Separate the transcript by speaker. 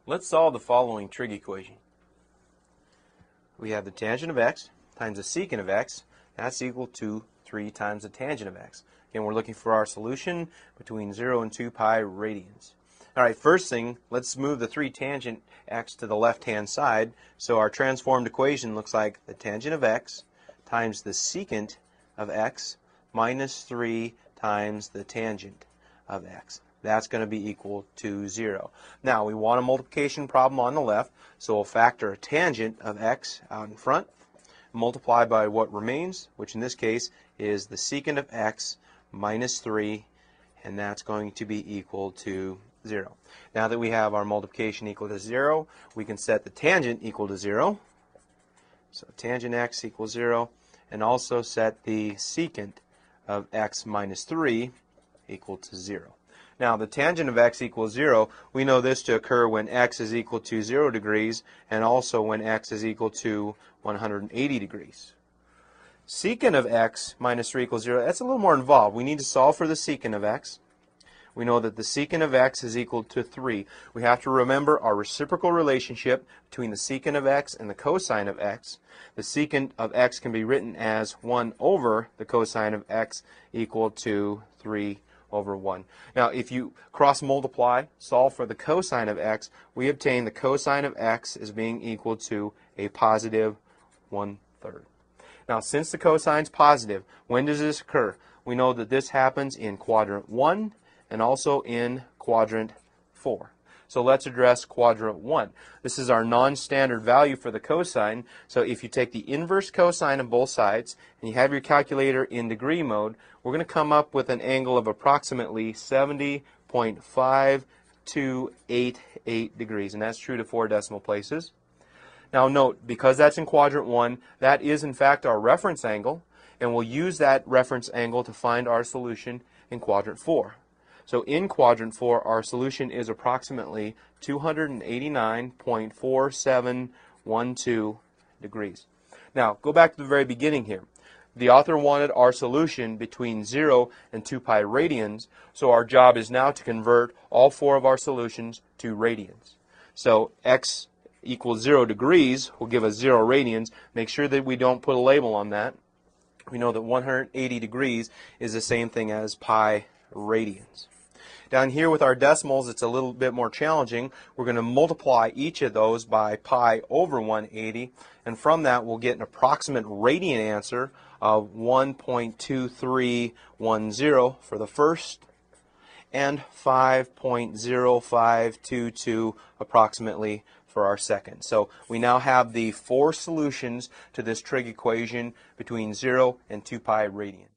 Speaker 1: Let's solve the following trig equation. We have the tangent of x times the secant of x. That's equal to 3 times the tangent of x. Again, we're looking for our solution between 0 and 2 pi radians. Alright, first thing, let's move the 3 tangent x to the left-hand side. So our transformed equation looks like the tangent of x times the secant of x minus 3 times the tangent of x. That's going to be equal to 0. Now, we want a multiplication problem on the left, so we'll factor a tangent of x out in front, multiply by what remains, which in this case is the secant of x minus 3, and that's going to be equal to 0. Now that we have our multiplication equal to 0, we can set the tangent equal to 0. So tangent x equals 0, and also set the secant of x minus 3 equal to 0. Now, the tangent of x equals 0, we know this to occur when x is equal to 0 degrees and also when x is equal to 180 degrees. Secant of x minus 3 equals 0, that's a little more involved. We need to solve for the secant of x. We know that the secant of x is equal to 3. We have to remember our reciprocal relationship between the secant of x and the cosine of x. The secant of x can be written as 1 over the cosine of x equal to 3 over 1. Now, if you cross multiply, solve for the cosine of x, we obtain the cosine of x as being equal to a positive 1/3. Now, since the cosine is positive, when does this occur? We know that this happens in quadrant 1 and also in quadrant 4. So let's address quadrant 1. This is our non-standard value for the cosine. So if you take the inverse cosine of both sides and you have your calculator in degree mode, we're going to come up with an angle of approximately 70.5288 degrees. And that's true to 4 decimal places. Now note, because that's in quadrant 1, that is in fact our reference angle. And we'll use that reference angle to find our solution in quadrant 4. So in quadrant 4, our solution is approximately 289.4712 degrees. Now, go back to the very beginning here. The author wanted our solution between 0 and 2 pi radians, so our job is now to convert all 4 of our solutions to radians. So x equals 0 degrees will give us 0 radians. Make sure that we don't put a label on that. We know that 180 degrees is the same thing as pi radians. Down here with our decimals, it's a little bit more challenging. We're going to multiply each of those by pi over 180, and from that we'll get an approximate radian answer of 1.2310 for the first and 5.0522 approximately for our second. So we now have the 4 solutions to this trig equation between 0 and 2 pi radians.